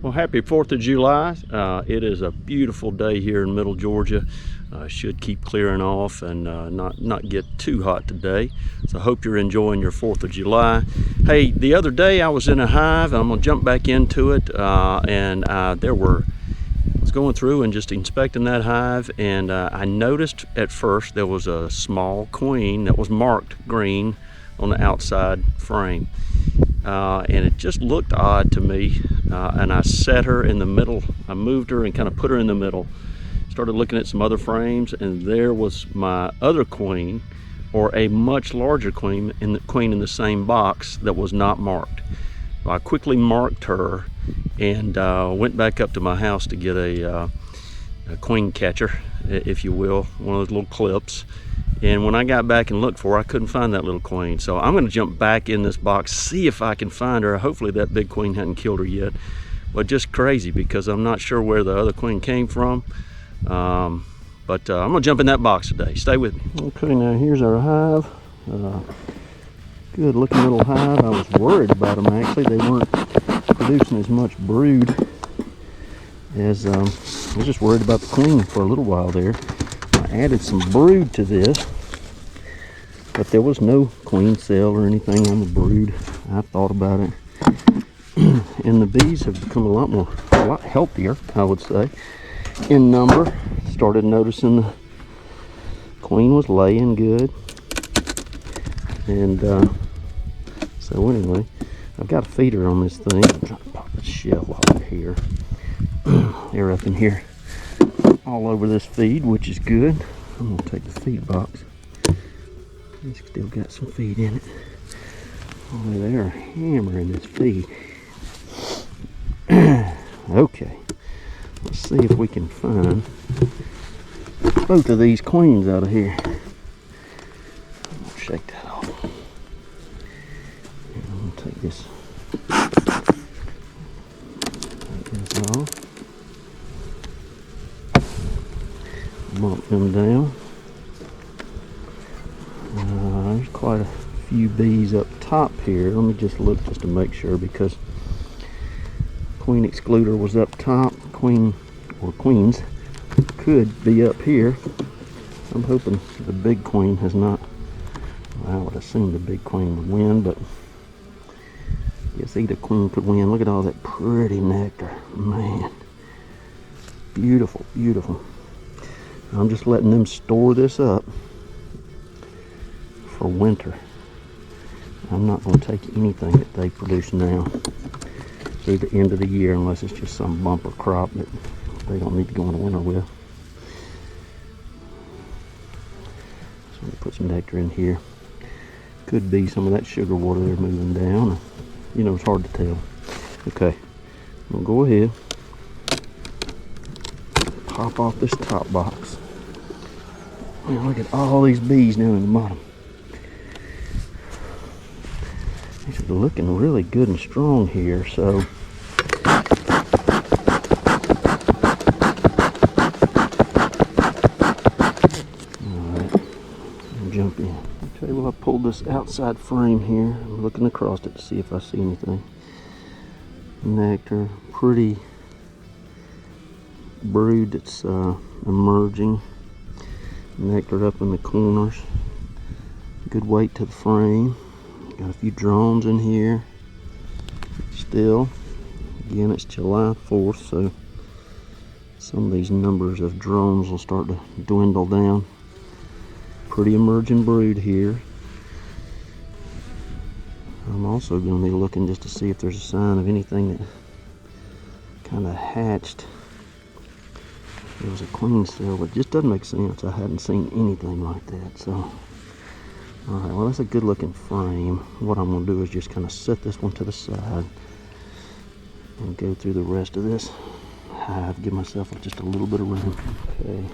Well, happy 4th of July. It is a beautiful day here in Middle Georgia. Should keep clearing off and not get too hot today. So I hope you're enjoying your 4th of July. Hey, the other day I was in a hive. I'm gonna jump back into it, and I was going through and just inspecting that hive, and I noticed at first there was a small queen that was marked green on the outside frame. And it just looked odd to me, and I set her in the middle. I moved her and kind of put her in the middle, started looking at some other frames, and there was my other queen, or a much larger queen in the same box that was not marked. I quickly marked her and went back up to my house to get a queen catcher, if you will, one of those little clips. And when I got back and looked for her, I couldn't find that little queen. So I'm going to jump back in this box, see if I can find her. Hopefully that big queen hadn't killed her yet. But just crazy, because I'm not sure where the other queen came from. But I'm going to jump in that box today. Stay with me. Okay, now here's our hive. Good looking little hive. I was worried about them actually. They weren't producing as much brood as I was just worried about the queen for a little while there. I added some brood to this, but there was no queen cell or anything on the brood. I thought about it, and the bees have become a lot healthier, I would say, in number. Started noticing the queen was laying good, and so anyway, I've got a feeder on this thing. I'm trying to pop the shell off here. They're up in here all over this feed, which is good. I'm gonna take the feed box. It's still got some feed in it. Oh, they are hammering this feed. Okay, let's see if we can find both of these queens out of here. I'm gonna shake that off. And I'm gonna take this off. Bump them down. There's quite a few bees up top here. Let me just look just to make sure, because queen excluder was up top. Queen or queens could be up here. I'm hoping the big queen has not. Well, I would assume the big queen would win, but I guess either queen could win. Look at all that pretty nectar, man. Beautiful, beautiful. I'm just letting them store this up for winter. I'm not going to take anything that they produce now through the end of the year, unless it's just some bumper crop that they don't need to go in the winter with. So I'm going to put some nectar in here. Could be some of that sugar water they're moving down. You know, it's hard to tell. Okay, I'm going to go ahead, pop off this top box. Man, look at all these bees down in the bottom. These are looking really good and strong here, so alright, I'll jump in. Okay, well, I pulled this outside frame here. I'm looking across it to see if I see anything. Nectar, pretty brood that's emerging. Nectar up in the corners. Good weight to the frame. Got a few drones in here still. Again, it's July 4th, so some of these numbers of drones will start to dwindle down. Pretty emerging brood here. I'm also going to be looking just to see if there's a sign of anything that kind of hatched. There was a queen cell, but it just doesn't make sense. I hadn't seen anything like that. So, alright, well, that's a good looking frame. What I'm going to do is just kind of set this one to the side and go through the rest of this hive. Give myself just a little bit of room. Okay,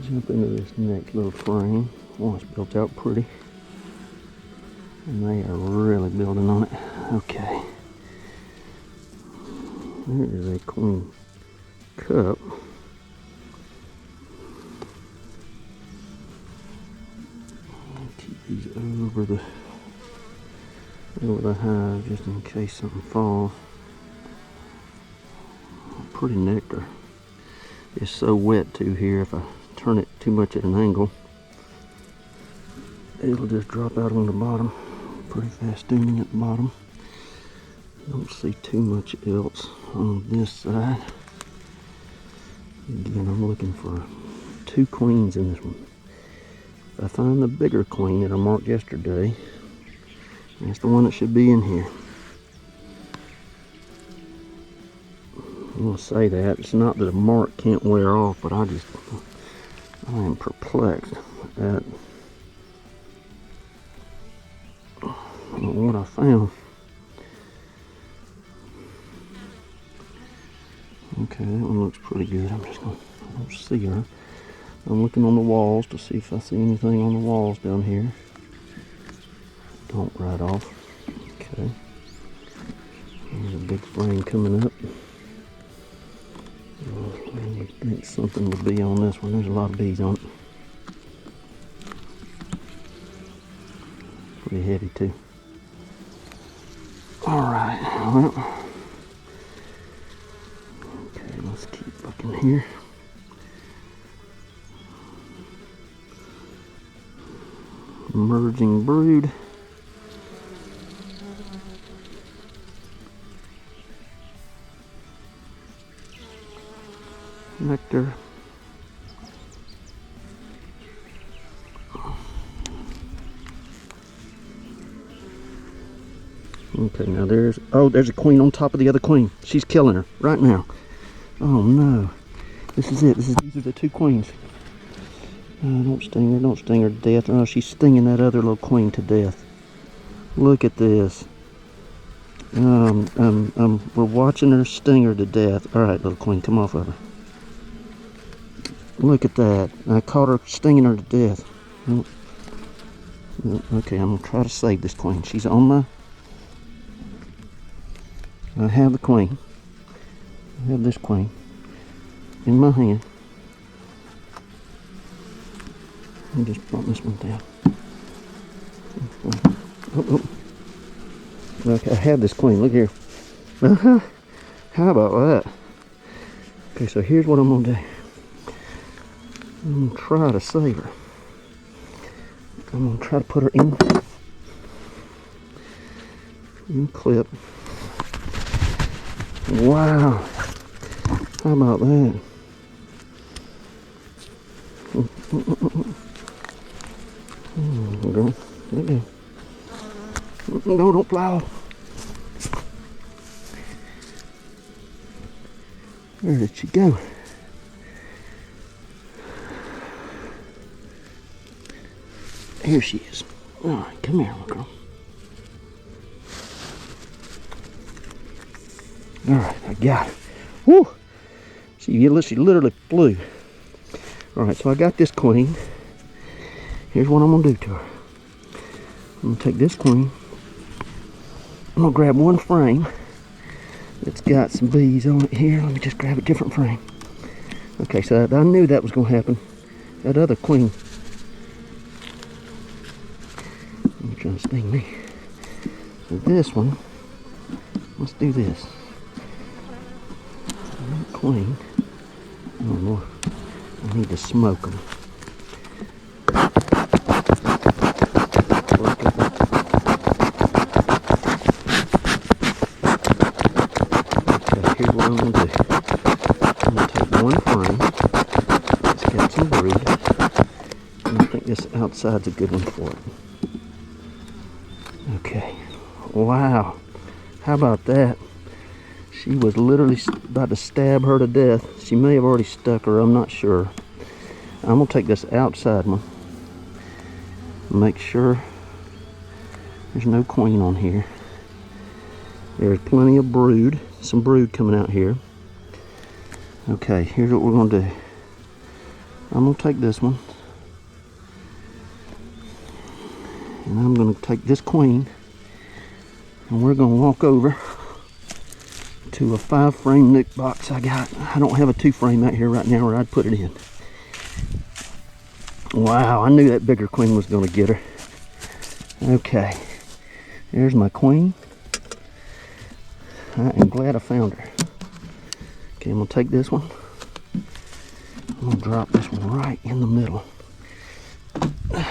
jump into this next little frame. Oh, it's built out pretty. And they are really building on it. Okay. There is a queen cup. Keep these over the hive just in case something falls. pretty nectar. It's so wet too here, if I turn it too much at an angle, it'll just drop out on the bottom. Pretty fastooning at the bottom. Don't see too much else on this side. Again, I'm looking for 2 queens in this one. If I find the bigger queen that I marked yesterday, that's the one that should be in here. I'm going to say that. It's not that a mark can't wear off, but I am perplexed at what I found. Okay, that one looks pretty good. I don't see her. I'm looking on the walls to see if I see anything on the walls down here. Don't right off. Okay. There's a big frame coming up. I think something will be on this one. There's a lot of bees on it. Pretty heavy too. Alright, well. Okay, let's keep looking here. Emerging brood. Nectar. Okay, now there's a queen on top of the other queen. She's killing her right now. Oh no. This is it. These are the 2 queens. Don't sting her to death. Oh, she's stinging that other little queen to death. Look at this. We're watching her sting her to death. Alright, little queen, come off of her. Look at that. I caught her stinging her to death. Okay, I'm going to try to save this queen. She's on my... I have the queen. I have this queen in my hand. Let me just bump this one down. Oh. Okay, I have this queen. Look here. How about that? Okay, so here's what I'm going to do. I'm going to try to save her. I'm going to try to put her in clip. Wow. How about that? Girl. Okay. No, don't fly off. Where did she go? Here she is. Alright, come here, little girl. Alright, I got her. Woo! She literally flew. Alright, so I got this queen. Here's what I'm going to do to her. I'm going to take this queen. I'm going to grab one frame that's got some bees on it here. Let me just grab a different frame. Okay, so I knew that was going to happen. That other queen. You're trying to sting me. So this one, let's do this. That queen. Oh Lord, I need to smoke them. Here's what I'm going to do. I'm going to take one frame that's got some brood, and I think this outside's a good one for it. Okay. Wow. How about that? She was literally about to stab her to death. She may have already stuck her, I'm not sure. I'm going to take this outside one. Make sure there's no queen on here. There's plenty of brood. Some brood coming out here. Okay, here's what we're going to do. I'm going to take this one. And I'm going to take this queen. And we're going to walk over to a 5-frame nuke box I got. I don't have a 2-frame out here right now where I'd put it in. Wow, I knew that bigger queen was going to get her. Okay, there's my queen. I am glad I found her. Okay, I'm gonna take this one. I'm gonna drop this one right in the middle. Let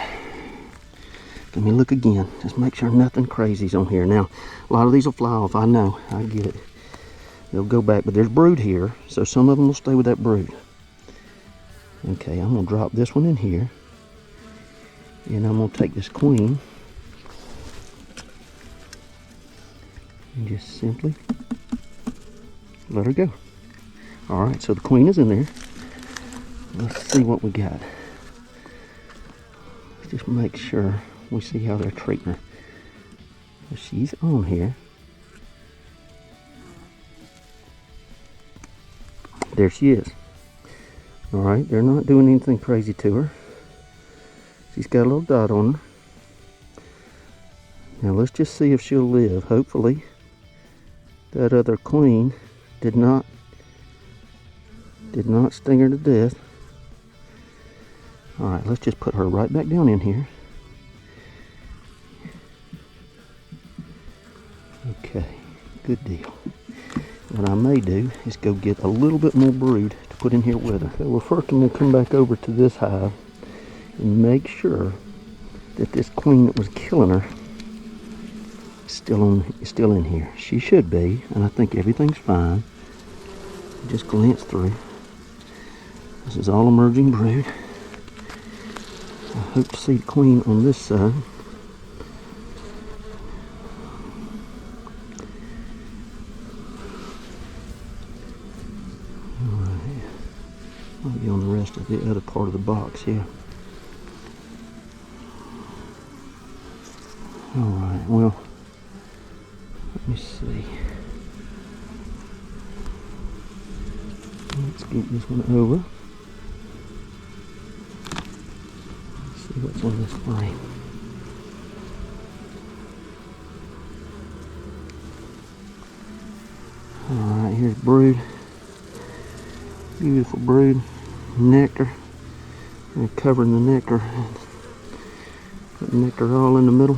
me look again. Just make sure nothing crazy's on here. Now, a lot of these will fly off. I know. I get it. They'll go back, but there's brood here, so some of them will stay with that brood. Okay, I'm gonna drop this one in here, and I'm gonna take this queen and just simply let her go. All right, so the queen is in there. Let's see what we got. Let's just make sure we see how they're treating her. She's on here. There she is. All right, they're not doing anything crazy to her. She's got a little dot on her. Now let's just see if she'll live. Hopefully that other queen did not sting her to death. All right, let's just put her right back down in here. Okay, good deal. What I may do is go get a little bit more brood to put in here with her. So, well, first I'm going to come back over to this hive and make sure that this queen that was killing her is still in here. She should be, and I think everything's fine. Just glance through. This is all emerging brood. I hope to see the queen on this side. Maybe on the rest of the other part of the box here. Alright, well, let me see. Let's get this one over. Let's see what's on this frame. Alright, here's brood. Beautiful brood. Nectar. And covering the nectar. Put nectar all in the middle.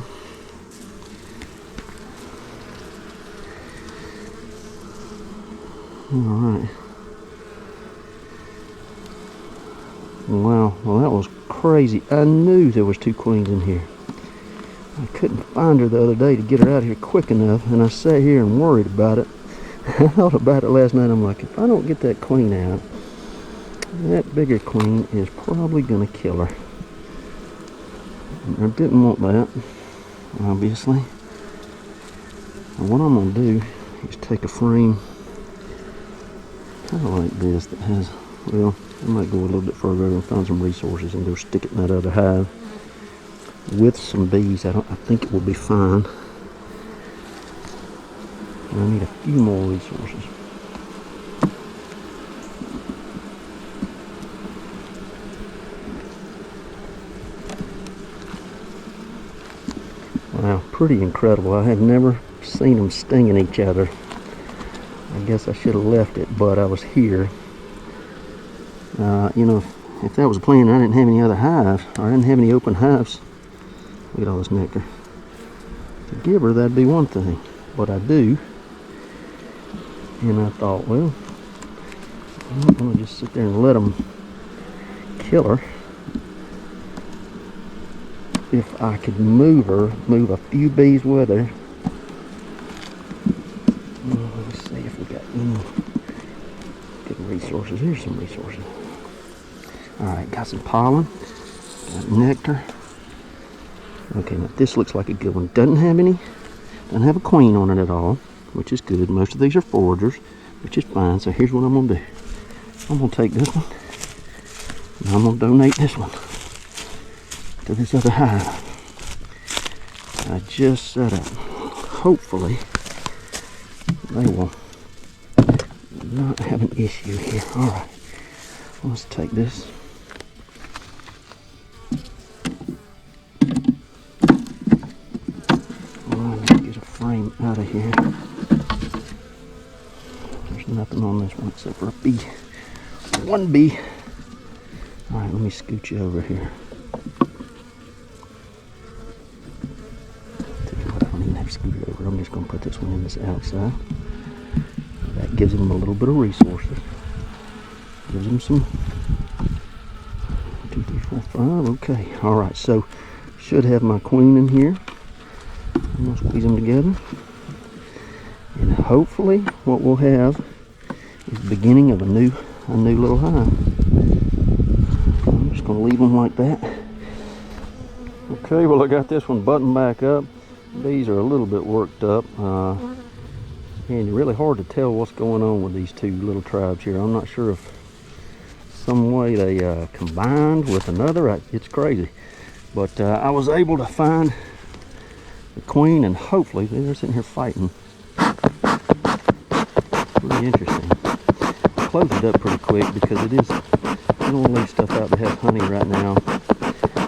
Alright. Wow, well that was crazy. I knew there was two queens in here. I couldn't find her the other day to get her out of here quick enough, and I sat here and worried about it. I thought about it last night. I'm like, if I don't get that queen out, that bigger queen is probably going to kill her. I didn't want that, obviously. And what I'm going to do is take a frame kind of like this that has, well, I might go a little bit further and find some resources and go stick it in that other hive with some bees. I think it will be fine. And I need a few more resources. Wow, pretty incredible. I had never seen them stinging each other. I guess I should have left it, but I was here. You know, if that was a plan, I didn't have any other hives, or I didn't have any open hives. Look at all this nectar. To give her, that'd be one thing. But I do. And I thought, well, I'm not going to just sit there and let them kill her. If I could move a few bees with her. Let's see if we got any good resources. Here's some resources. Alright, got some pollen, got nectar. Okay, now this looks like a good one. Doesn't have a queen on it at all, which is good. Most of these are foragers, which is fine. So here's what I'm going to do. I'm going to take this one, and I'm going to donate this one to this other hive I just set up. Hopefully they will not have an issue here. Alright, let's take this. Get a frame out of here. There's nothing on this one except for a bee. One bee. Alright, let me scoot you over here. Scoot it over. I'm just going to put this one in this outside. That gives them a little bit of resources. Gives them some 2, 3, 4, 5. Okay, all right. So should have my queen in here. I'm gonna squeeze them together, and hopefully, what we'll have is the beginning of a new little hive. I'm just gonna leave them like that. Okay, well, I got this one buttoned back up. Bees are a little bit worked up, and it's really hard to tell what's going on with these two little tribes here. I'm not sure if some way they combined with another. It's crazy, but I was able to find the queen, and hopefully they're sitting here fighting. Pretty interesting. Close it up pretty quick because it is, you don't want to leave stuff out that has honey right now.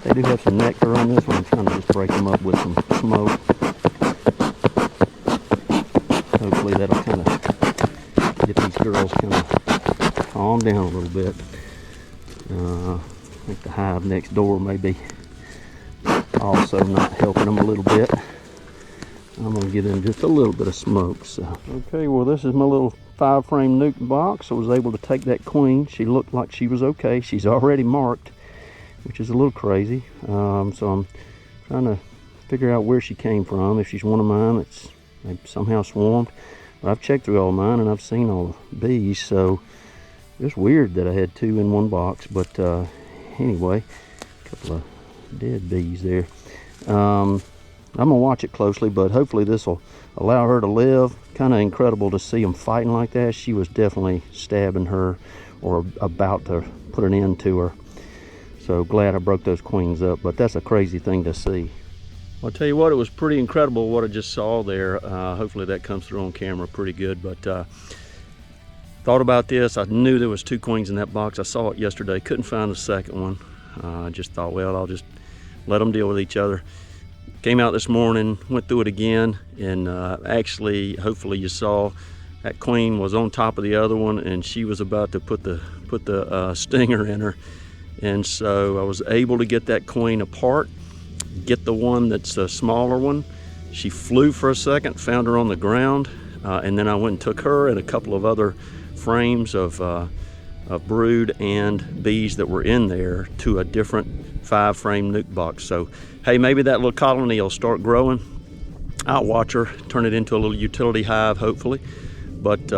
They do have some nectar on this one. I'm trying to just break them up with some smoke. Hopefully that'll kind of get these girls kind of calm down a little bit. I think the hive next door may be also not helping them a little bit. I'm going to give them just a little bit of smoke. So, okay, well, this is my little 5-frame nuke box. I was able to take that queen. She looked like she was okay. She's already marked, which is a little crazy. So I'm trying to figure out where she came from. If she's one of mine that's somehow swarmed. But I've checked through all mine and I've seen all the bees. So it's weird that I had 2 in one box. But anyway, a couple of dead bees there. I'm gonna watch it closely, but hopefully this will allow her to live. Kind of incredible to see them fighting like that. She was definitely stabbing her or about to put an end to her. So glad I broke those queens up, but that's a crazy thing to see. I'll tell you what, it was pretty incredible what I just saw there. Hopefully that comes through on camera pretty good, but thought about this. I knew there was 2 queens in that box. I saw it yesterday, couldn't find the second one. I just thought, well, I'll just let them deal with each other. Came out this morning, went through it again, and actually, hopefully you saw, that queen was on top of the other one, and she was about to put the stinger in her. And so I was able to get that queen apart, get the one that's a smaller one. She flew for a second, found her on the ground, and then I went and took her and a couple of other frames of brood and bees that were in there to a different 5-frame nuke box. So hey, maybe that little colony will start growing. I'll watch her turn it into a little utility hive, hopefully. But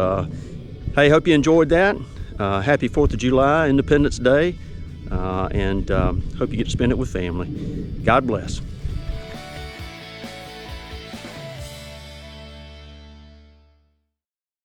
hey, hope you enjoyed that. Happy 4th of July, Independence Day, and hope you get to spend it with family. God bless.